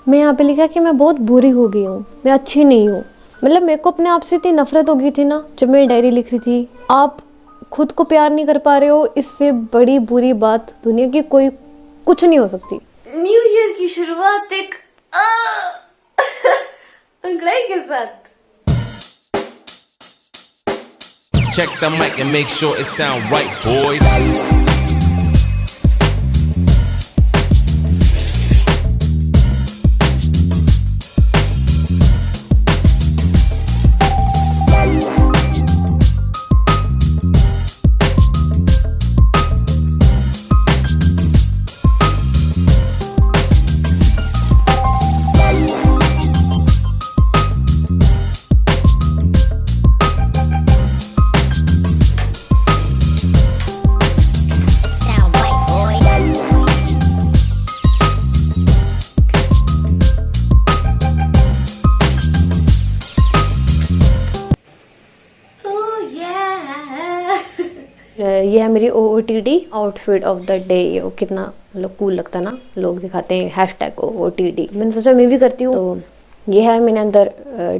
मैं यहाँ पे लिखा कि मैं बहुत बुरी हो गई हूँ, मैं अच्छी नहीं हूँ। मतलब मेरे को अपने आप से इतनी नफरत हो गई थी ना जब मैं डायरी लिख रही थी। आप खुद को प्यार नहीं कर पा रहे हो, इससे बड़ी बुरी बात दुनिया की कोई कुछ नहीं हो सकती। न्यू ईयर की शुरुआत एक अंगड़ाई के साथ। Check the mic and make sure it sound right, boys. ये है मेरी OOTD outfit of the day. ये वो कितना मतलब कूल लगता है ना, लोग दिखाते हैं हैशटैग OOTD। मैंने सोचा मैं भी करती हूँ। तो ये है, मैंने अंदर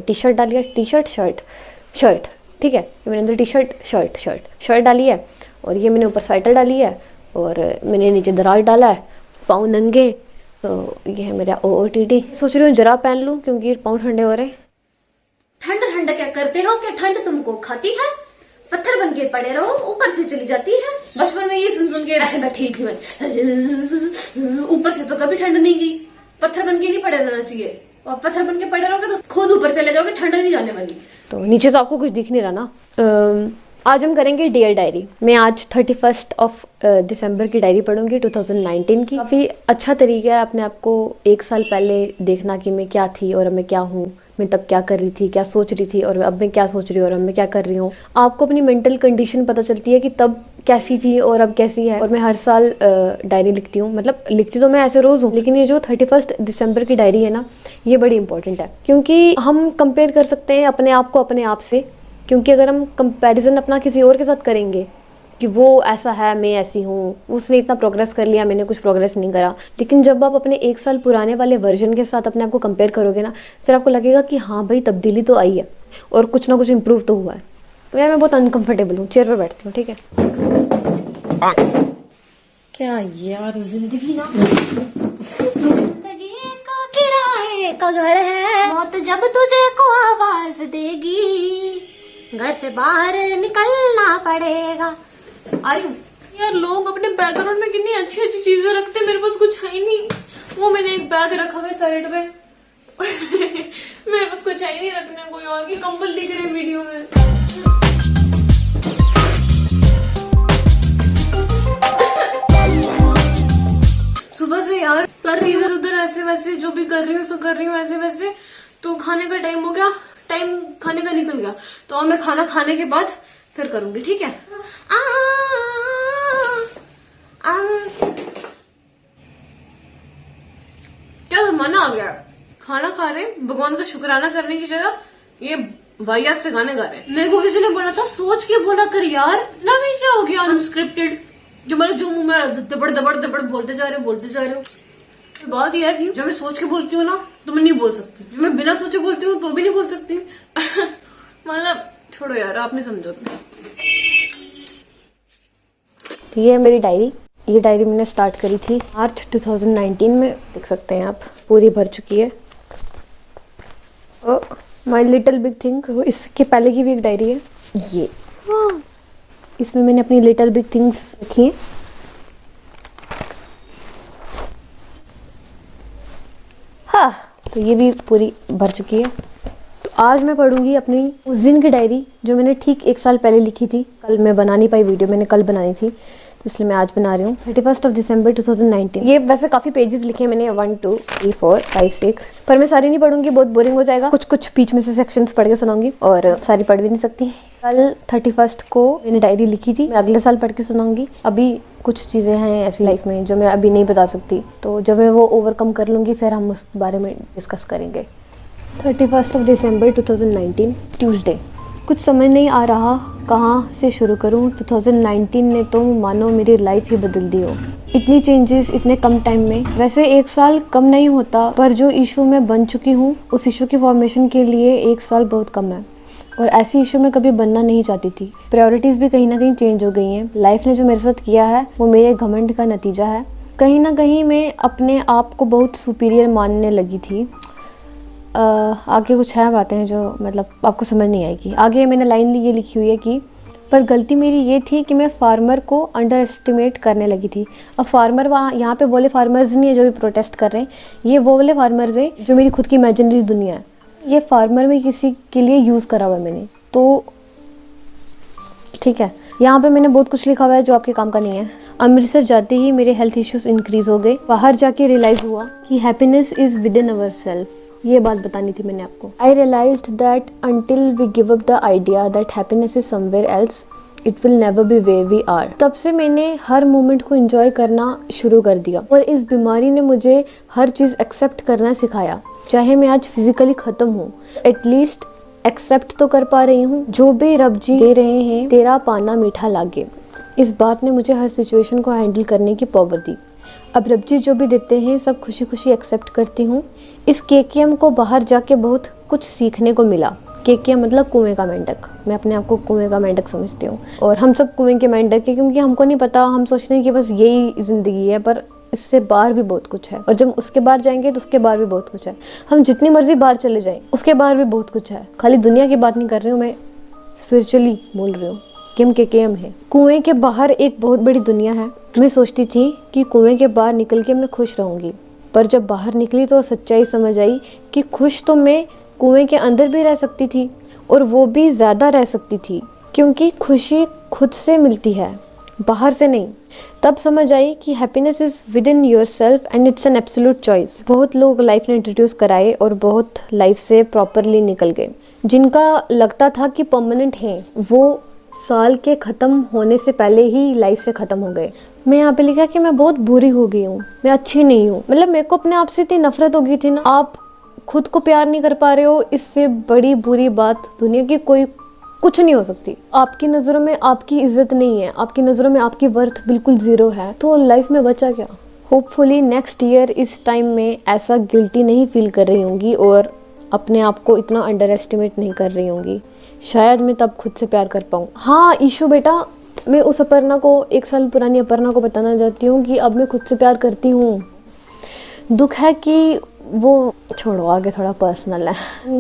टी शर्ट डाली है, टी शर्ट शर्ट ठीक है। मैंने अंदर टी शर्ट शर्ट डाली है, और ये मैंने ऊपर स्वेटर डाली है, और मैंने नीचे दराज डाला है, पाँव नंगे। तो ये है मेरा OOTD। सोच रही हूँ जरा पहन लूँ क्योंकि पाँव ठंडे हो रहे हैं। ठंडा क्या करते हो, क्या ठंड तुमको खाती है? पत्थर बन के पड़े रहो, ऊपर से चली जाती है। बचपन में ये सुन के ऐसे बैठी थी मैं, ऊपर से तो कभी ठंड नहीं गई। पत्थर बन के नहीं पड़े रहना चाहिए, और पत्थर बन के पड़े रहोगे तो खुद ऊपर चले जाओगे, ठंड नहीं जाने वाली। तो नीचे तो आपको कुछ दिख नहीं रहा ना। आज हम करेंगे डियर डायरी। मैं आज 31 दिसंबर की डायरी पढ़ूंगी 2019 की। काफ़ी अच्छा तरीका है अपने आप को एक साल पहले देखना कि मैं क्या थी और अब मैं क्या हूँ, मैं तब क्या कर रही थी, क्या सोच रही थी, और अब मैं क्या सोच रही हूँ, और अब मैं क्या कर रही हूँ। आपको अपनी मेंटल कंडीशन पता चलती है कि तब कैसी थी और अब कैसी है। और मैं हर साल डायरी लिखती हूँ, मतलब लिखती तो मैं ऐसे रोज़ हूँ, लेकिन ये जो 31 दिसंबर की डायरी है ना, ये बड़ी इंपॉर्टेंट है क्योंकि हम कंपेयर कर सकते हैं अपने आप को अपने आप से। क्योंकि अगर हम कंपैरिजन अपना किसी और के साथ करेंगे कि वो ऐसा है, मैं ऐसी हूँ, उसने इतना प्रोग्रेस कर लिया, मैंने कुछ प्रोग्रेस नहीं करा। लेकिन जब आप अपने एक साल पुराने वाले वर्जन के साथ अपने आप को कंपेयर करोगे ना, फिर आपको लगेगा कि हाँ भाई तब्दीली तो आई है और कुछ ना कुछ इम्प्रूव तो हुआ है। तो यार मैं बहुत अनकंफर्टेबल हूँ, चेयर पर बैठती हूँ, ठीक है। क्या यार, जिंदगी ना जिंदगी का किराए का घर है, मौत जब तुझे को आवाज देगी, घर से बाहर निकलना पड़ेगा। यार लोग अपने बैकग्राउंड में कितनी अच्छी अच्छी चीजें रखते हैं, मेरे पास कुछ है ही नहीं। वो मैंने एक बैग रखा हुआ है साइड में मेरे पास कुछ है ही नहीं रखने, कोई और की कंबल दिख रहे वीडियो में। सुबह से यार कर रही इधर उधर ऐसे वैसे, जो भी कर रही हूँ सो कर रही हूँ ऐसे वैसे। तो खाने का टाइम हो गया, टाइम खाने का निकल गया, तो अब मैं खाना खाने के बाद फिर करूंगी, ठीक है। क्या मना आ गया, खाना खा रहे भगवान का शुक्राना करने की जगह ये वाहियात से गाने गा रहे। मेरे को किसी ने बोला था सोच के बोला कर यार, इतना भी क्या हो गया अनस्क्रिप्टेड, जो मतलब जो मुंह में दबड़ दबड़ दबड़ बोलते जा रहे हो। बात यह है कि जब मैं सोच के बोलती हूँ ना तो मैं नहीं बोल सकती, जब मैं बिना सोचे बोलती हूँ तो भी नहीं बोल सकती मतलब छोड़ो यार, आप नहीं समझो। तो ये है मेरी डायरी। ये डायरी मैंने स्टार्ट करी थी मार्च 2019 में, देख सकते हैं आप, पूरी भर चुकी है। माई लिटिल बिग थिंग, इसके पहले की भी एक डायरी है ये, इसमें मैंने अपनी लिटिल बिग थिंग्स लिखी हैं। हाँ, तो ये भी पूरी भर चुकी है। तो आज मैं पढ़ूंगी अपनी उस दिन की डायरी जो मैंने ठीक एक साल पहले लिखी थी। कल मैं बना नहीं पाई वीडियो, मैंने कल बनानी थी, इसलिए मैं आज बना रही हूँ 31 दिसंबर 2019। ये वैसे काफ़ी पेजेस लिखे हैं मैंने, 1 2 3 4 5 6, पर मैं सारी नहीं पढ़ूंगी, बहुत बोरिंग हो जाएगा। कुछ बीच में से सेक्शंस पढ़ के सुनाऊंगी, और सारी पढ़ भी नहीं सकती। कल 31 को मैंने डायरी लिखी थी, मैं अगले साल पढ़ के सुनाऊंगी। अभी कुछ चीज़ें हैं ऐसी लाइफ में जो मैं अभी नहीं बता सकती, तो जब मैं वो ओवरकम कर लूँगी फिर हम उस बारे में डिस्कस करेंगे। 31 दिसंबर 2019 ट्यूसडे। कुछ समझ नहीं आ रहा कहाँ से शुरू करूँ। 2019 ने तो मानो मेरी लाइफ ही बदल दी हो। इतनी चेंजेस इतने कम टाइम में। वैसे 1 साल कम नहीं होता, पर जो इशू मैं बन चुकी हूँ उस इशू की फॉर्मेशन के लिए 1 साल बहुत कम है। और ऐसी इशू में कभी बनना नहीं चाहती थी। प्रायोरिटीज़ भी कहीं ना कहीं चेंज हो गई हैं। लाइफ ने जो मेरे साथ किया है वो मेरे घमंड का नतीजा है। कहीं ना कहीं मैं अपने आप को बहुत सुपीरियर मानने लगी थी। आगे कुछ है बातें हैं जो मतलब आपको समझ नहीं आएगी। आगे मैंने लाइन ये लिखी हुई है कि पर गलती मेरी ये थी कि मैं फार्मर को अंडर एस्टिमेट करने लगी थी। अब फार्मर वहाँ यहाँ पे बोले फार्मर्स नहीं है जो भी प्रोटेस्ट कर रहे हैं, ये वो वाले फार्मर्स हैं जो मेरी खुद की इमेजिनरी दुनिया है। ये फार्मर में किसी के लिए यूज़ करा हुआ है मैंने, तो ठीक है। यहाँ पे मैंने बहुत कुछ लिखा हुआ है जो आपके काम का नहीं है। अमृतसर जाते ही मेरे हेल्थ इश्यूज इंक्रीज हो गए। बाहर जाके रियलाइज़ हुआ कि happiness is within our self. ये बात बतानी थी मैंने आपको। I realised that until we give up the idea that happiness is somewhere else it will never be where we are. तब से मैंने हर मोमेंट को एंजॉय करना शुरू कर दिया और इस बीमारी ने मुझे हर चीज़ एक्सेप्ट करना सिखाया। चाहे मैं आज फिजिकली ख़त्म हूँ, एटलीस्ट एक्सेप्ट तो कर पा रही हूँ जो भी रब जी दे रहे हैं, तेरा पाना मीठा लागे। इस बात ने मुझे हर सिचुएशन को हैंडल करने की पावर दी। अब रब जी जो भी देते हैं सब खुशी खुशी एक्सेप्ट करती हूँ। इस KKM को बाहर जाके बहुत कुछ सीखने को मिला। KKM मतलब कुएं का मेंढक। मैं अपने आप को कुएं का मेंढक समझती हूँ और हम सब कुएं के मेंढक है, क्योंकि हमको नहीं पता। हम सोचते हैं कि बस यही ज़िंदगी है, पर इससे बाहर भी बहुत कुछ है। और जब उसके बाहर जाएंगे तो उसके बाहर भी बहुत कुछ है। हम जितनी मर्जी बाहर चले जाएं उसके बाहर भी बहुत कुछ है। खाली दुनिया की बात नहीं कर रही हूँ, मैं स्पिरिचुअली बोल रही हूँ कि हम KKM है। कुएं के बाहर एक बहुत बड़ी दुनिया है। मैं सोचती थी कि कुएं के बाहर निकल के मैं खुश रहूँगी, पर जब बाहर निकली तो सच्चाई समझ आई कि खुश तो मैं कुएं के अंदर भी रह सकती थी और वो भी ज़्यादा रह सकती थी, क्योंकि खुशी खुद से मिलती है, बाहर से नहीं। तब समझ आई कि happiness is with in your self and it's an absolute choice. बहुत लोग लाइफ ने इंट्रोड्यूस कराए और बहुत लाइफ से प्रॉपरली निकल गए। जिनका लगता था कि परमानेंट हैं वो साल के ख़त्म होने से पहले ही लाइफ से ख़त्म हो गए। मैं यहाँ पे लिखा कि मैं बहुत बुरी हो गई हूँ, मैं अच्छी नहीं हूँ। मतलब मेरे को अपने आप से इतनी नफरत हो गई थी ना। आप खुद को प्यार नहीं कर पा रहे हो, इससे बड़ी बुरी बात दुनिया की कोई कुछ नहीं हो सकती। आपकी नज़रों में आपकी इज्जत नहीं है, आपकी नज़रों में आपकी वर्थ बिल्कुल ज़ीरो है, तो लाइफ में बचा क्या। होपफुली नेक्स्ट ईयर इस टाइम में ऐसा गिल्टी नहीं फील कर रही होंगी और अपने आप को इतना अंडर एस्टिमेट नहीं कर रही होंगी। शायद मैं तब खुद से प्यार कर पाऊँ। हाँ ईशू बेटा, मैं उस अपर्णा को, 1 साल पुरानी अपर्णा को बताना चाहती हूँ कि अब मैं खुद से प्यार करती हूँ। दुख है कि वो छोड़ो, आगे थोड़ा पर्सनल है,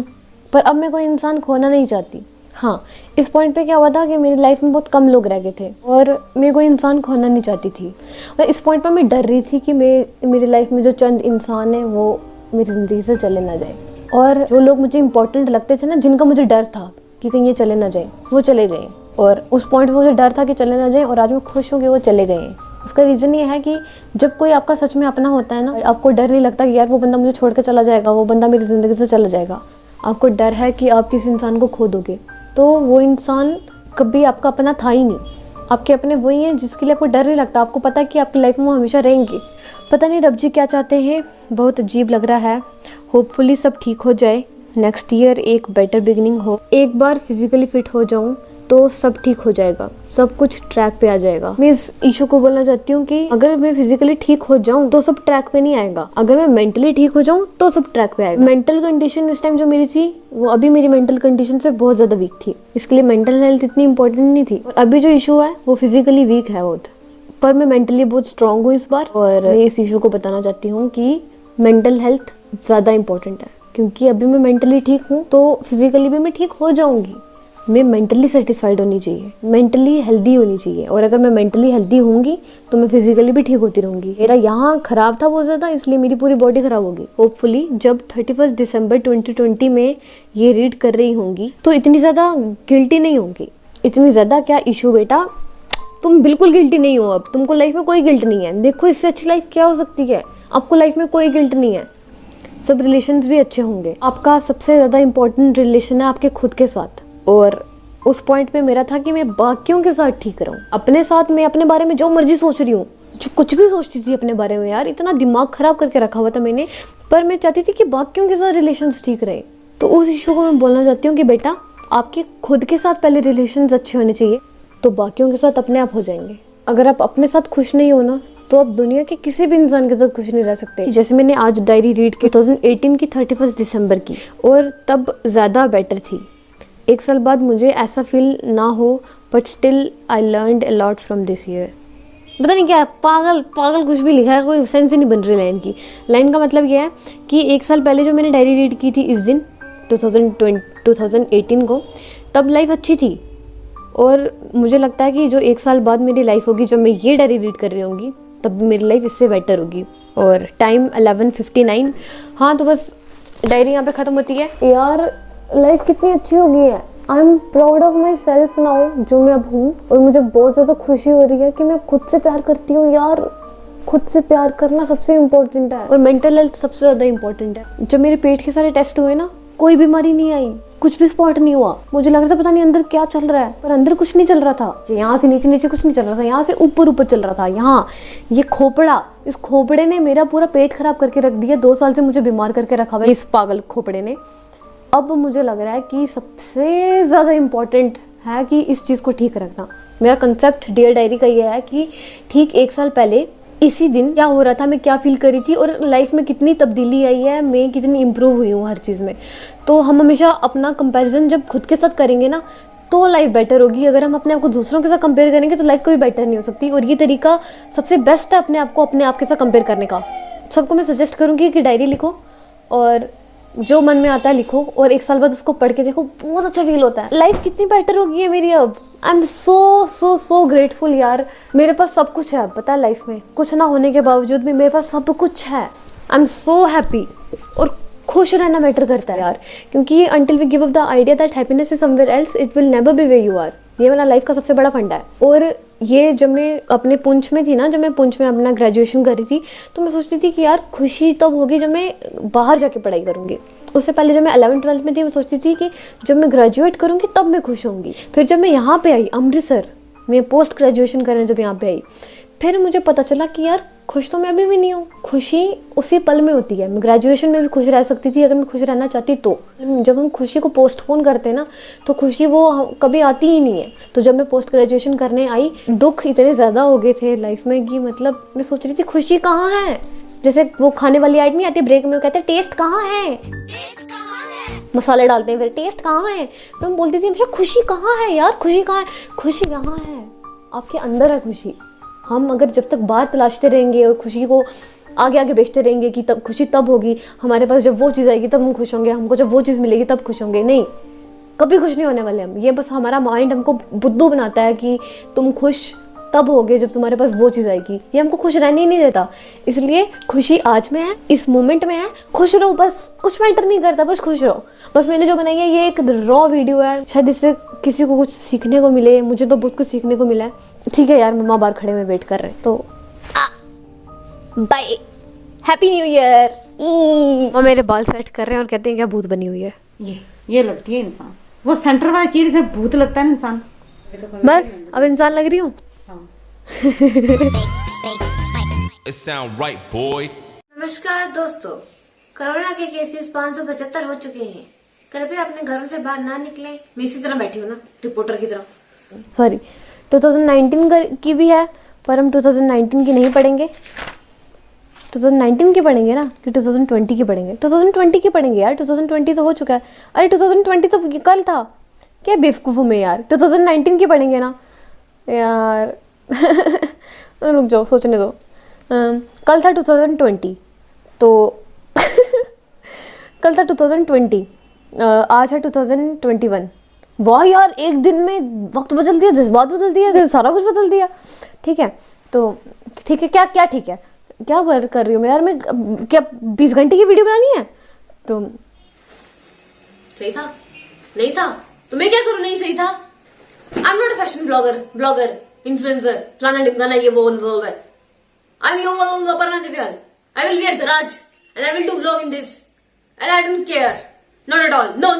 पर अब मैं कोई इंसान खोना नहीं चाहती। हाँ, इस पॉइंट पे क्या हुआ था कि मेरी लाइफ में बहुत कम लोग रह गए थे और मैं कोई इंसान खोना नहीं चाहती थी। और इस पॉइंट पे मैं डर रही थी कि मेरी लाइफ में जो चंद इंसान हैं वो मेरी ज़िंदगी से चले ना जाए। और जो लोग मुझे इंपॉर्टेंट लगते थे ना, जिनका मुझे डर था कि कहीं ये चले ना जाए, वो चले गए। और उस पॉइंट पे मुझे डर था कि चले ना जाए और आज मैं खुश हूँ कि वो चले गए हैं। उसका रीज़न ये है कि जब कोई आपका सच में अपना होता है ना, आपको डर नहीं लगता कि यार वो बंदा मुझे छोड़ कर चला जाएगा, वो बंदा मेरी ज़िंदगी से चला जाएगा। आपको डर है कि आप किसी इंसान को खो दोगे, तो वो इंसान कभी आपका अपना था ही नहीं। आपके अपने वही हैं जिसके लिए आपको डर नहीं लगता। आपको पता है कि आपकी लाइफ में वो हमेशा रहेंगे। पता नहीं रब जी क्या चाहते हैं, बहुत अजीब लग रहा है। होपफुली सब ठीक हो जाए, नेक्स्ट ईयर एक बेटर बिगिनिंग हो। एक बार फिजिकली फिट हो जाऊँ तो सब ठीक हो जाएगा, सब कुछ ट्रैक पे आ जाएगा। मैं इस इशू को बोलना चाहती हूँ कि अगर मैं फिजिकली ठीक हो जाऊँ तो सब ट्रैक पे नहीं आएगा, अगर मैं मेंटली ठीक हो जाऊँ तो सब ट्रैक पे आएगा। मेंटल कंडीशन इस टाइम जो मेरी थी वो अभी मेरी मेंटल कंडीशन से बहुत ज़्यादा वीक थी, इसके लिए मेंटल हेल्थ इतनी इंपॉर्टेंट नहीं थी। और अभी जो इशू है वो फिजिकली वीक है बहुत, पर मैं मेंटली बहुत स्ट्रांग हूँ इस बार। और मैं इस इशू को बताना चाहती हूँ कि मेंटल हेल्थ ज़्यादा इंपॉर्टेंट है, क्योंकि अभी मैं मेंटली ठीक हूँ तो फिजिकली भी मैं ठीक हो जाऊँगी। मैं मेंटली सेटिस्फाइड होनी चाहिए, मेंटली हेल्दी होनी चाहिए। और अगर मैं मेंटली हेल्दी होंगी तो मैं फिजिकली भी ठीक होती रहूँगी। मेरा यहाँ ख़राब था बहुत ज़्यादा, इसलिए मेरी पूरी बॉडी ख़राब होगी। होपफुली जब 31 दिसंबर 2020 में ये रीड कर रही होंगी तो इतनी ज़्यादा गिल्टी नहीं होंगी। इतनी ज़्यादा क्या इशू बेटा, तुम बिल्कुल गिल्टी नहीं हो। अब तुमको लाइफ में कोई गिल्ट नहीं है। देखो इससे अच्छी लाइफ क्या हो सकती है। आपको लाइफ में कोई गिल्ट नहीं है, सब रिलेशंस भी अच्छे होंगे। आपका सबसे ज़्यादा इंपॉर्टेंट रिलेशन है आपके खुद के साथ। और उस पॉइंट पे मेरा था कि मैं बाकियों के साथ ठीक रहूं। अपने साथ मैं अपने बारे में जो मर्जी सोच रही हूँ, जो कुछ भी सोचती थी अपने बारे में, यार इतना दिमाग खराब करके रखा हुआ था मैंने, पर मैं चाहती थी कि बाकियों के साथ रिलेशंस ठीक रहे। तो उस इशू को मैं बोलना चाहती हूँ कि बेटा आपके खुद के साथ पहले रिलेशंस अच्छे होने चाहिए, तो बाकियों के साथ अपने आप हो जाएंगे। अगर आप अपने साथ खुश नहीं हो ना तो आप दुनिया के किसी भी इंसान के साथ खुश नहीं रह सकते। जैसे मैंने आज डायरी रीड की 2018 की 31 दिसंबर की, और तब ज़्यादा बेटर थी। एक साल बाद मुझे ऐसा फील ना हो, but still I learned a lot from this year. पता नहीं क्या पागल पागल कुछ भी लिखा है, कोई सेंस ही नहीं बन रही लाइन की। लाइन का मतलब यह है कि एक साल पहले जो मैंने डायरी रीड की थी इस दिन 2018 को, तब लाइफ अच्छी थी। और मुझे लगता है कि जो एक साल बाद मेरी लाइफ होगी, जब मैं ये डायरी रीड कर रही होंगी, तब मेरी लाइफ इससे बेटर होगी। और टाइम 11:59। हाँ, तो बस डायरी यहाँ पे ख़त्म होती है। यार लाइफ कितनी अच्छी हो गई है। I am proud of my self now, जो मैं अब हूँ। और मुझे बहुत ज़्यादा खुशी हो रही है कि मैं खुद से प्यार करती हूँ। यार खुद से प्यार करना सबसे इम्पोर्टेंट है, और मेंटल हेल्थ सबसे ज़्यादा इम्पोर्टेंट है। जब मेरे पेट के सारे टेस्ट हुए ना, कोई बीमारी नहीं आई, कुछ भी स्पॉट नहीं हुआ। मुझे लग रहा था पता नहीं अंदर क्या चल रहा है, पर अंदर कुछ नहीं चल रहा था। यहाँ से नीचे नीचे कुछ नहीं चल रहा था, यहाँ से ऊपर ऊपर चल रहा था। यहाँ ये खोपड़ा, इस खोपड़े ने मेरा पूरा पेट खराब करके रख दिया। 2 साल से मुझे बीमार करके रखा हुआ है इस पागल खोपड़े ने। अब मुझे लग रहा है कि सबसे ज़्यादा इम्पोर्टेंट है कि इस चीज़ को ठीक रखना। मेरा कंसेप्ट डियर डायरी का ये है कि ठीक 1 साल पहले इसी दिन क्या हो रहा था, मैं क्या फील करी थी, और लाइफ में कितनी तब्दीली आई है, मैं कितनी इम्प्रूव हुई हूँ हर चीज़ में। तो हम हमेशा अपना कंपैरिजन जब खुद के साथ करेंगे ना, तो लाइफ बेटर होगी। अगर हम अपने आप को दूसरों के साथ कंपेयर करेंगे तो लाइफ कभी बेटर नहीं हो सकती। और ये तरीका सबसे बेस्ट है अपने आप को अपने आप के साथ कंपेयर करने का। सबको मैं सजेस्ट करूँगी कि डायरी लिखो, और जो मन में आता है लिखो, और 1 साल बाद उसको पढ़ के देखो, बहुत अच्छा फील होता है। लाइफ कितनी बेटर हो गई है मेरी अब। आई एम सो ग्रेटफुल यार। मेरे पास सब कुछ है, पता है, लाइफ में कुछ ना होने के बावजूद भी मेरे पास सब कुछ है। I am so happy. और खुश रहना मैटर करता है यार, क्योंकि until we give up the idea that happiness is somewhere else, it will never be where you are. ये मेरा लाइफ का सबसे बड़ा फंडा है। और ये जब मैं अपने पुंछ में थी ना, जब मैं पुंछ में अपना ग्रेजुएशन कर रही थी, तो मैं सोचती थी कि यार खुशी तब होगी जब मैं बाहर जाके पढ़ाई करूँगी। उससे पहले जब मैं 11th-12th में थी, मैं सोचती थी कि जब मैं ग्रेजुएट करूँगी तब मैं खुश होंगी। फिर जब मैं यहाँ पे आई अमृतसर, मैं पोस्ट ग्रेजुएशन करने जब यहाँ पे आई, फिर मुझे पता चला कि यार खुश तो मैं अभी भी नहीं हूँ। खुशी उसी पल में होती है। मैं ग्रेजुएशन में भी खुश रह सकती थी अगर मैं खुश रहना चाहती तो। जब हम खुशी को पोस्टपोन करते हैं ना, तो खुशी वो कभी आती ही नहीं है। तो जब मैं पोस्ट ग्रेजुएशन करने आई, दुख इतने ज़्यादा हो गए थे लाइफ में कि मतलब मैं सोच रही थी खुशी कहाँ है। जैसे वो खाने वाली आइटम नहीं आती ब्रेक में, वो कहते हैं टेस्ट कहाँ है, मसाले डालते हैं, फिर टेस्ट कहाँ है। तो मैं बोलती थी हमेशा खुशी कहाँ है यार, खुशी कहाँ है। खुशी कहाँ है, आपके अंदर है खुशी। हम अगर जब तक बाहर तलाशते रहेंगे और खुशी को आगे आगे बेचते रहेंगे कि तब खुशी तब होगी हमारे पास, जब वो चीज़ आएगी तब हम खुश होंगे, हमको जब वो चीज़ मिलेगी तब खुश होंगे, नहीं, कभी खुश नहीं होने वाले हम। ये बस हमारा माइंड हमको बुद्धू बनाता है कि तुम खुश तब होगे जब तुम्हारे पास वो चीज़ आएगी। ये हमको खुश रहने ही नहीं देता। इसलिए खुशी आज में है, इस मोमेंट में है, खुश रहो बस, कुछ मैटर नहीं करता, बस खुश रहो। बस मैंने जो बनाई है ये एक रॉ वीडियो है, शायद इससे किसी को कुछ सीखने को मिले। मुझे तो बहुत कुछ सीखने को मिला है। ठीक है यार, मम्मा बाहर खड़े में वेट कर रहे हैं, तो बाय, हैप्पी न्यू ईयर। वो मेरे बाल सेट कर रहे हैं और कहते हैं क्या भूत बनी हुई है। ये लगती है इंसान, वो सेंटर वाली चीज से भूत लगता है इंसान। बस अब इंसान लग रही हूँ। It sound right, boy. नमस्कार दोस्तों, कोरोना के केसेस 575 हो चुके हैं। कृपया अपने घरों से बाहर ना निकलें। मैं इसी तरह बैठी हूँ ना, रिपोर्टर की तरह। सॉरी, 2019 की भी है, पर हम 2019 की नहीं पढ़ेंगे। 2019 की पढ़ेंगे ना, कि 2020 की पढ़ेंगे। 2020 की पढ़ेंगे यार, 2020 तो हो चुका है। अरे 2020 तो कल था, क्या बेवकूफ़ हूँ मैं यार। 2019 की पढ़ेंगे ना यार। रुक जाओ, सोचने दो। कल था 2020, तो कल था 2020, आज है 2021। वाह यार, एक दिन में वक्त बदल दिया, जज्बात बदल दिया, सारा कुछ बदल दिया। ठीक है, तो ठीक है, क्या क्या ठीक है, क्या वर्क कर रही हूँ मैं यार। मैं क्या 20 घंटे की वीडियो बनानी है? तो सही था, नहीं था तो मैं क्या करूँ? नहीं सही था। I am not a fashion blogger, influencer, फलाना ढिमकाना, ये वो blogger. I am your Aparna Divyal. I will wear garage and I will do vlog in this and I don't care, not at all. No.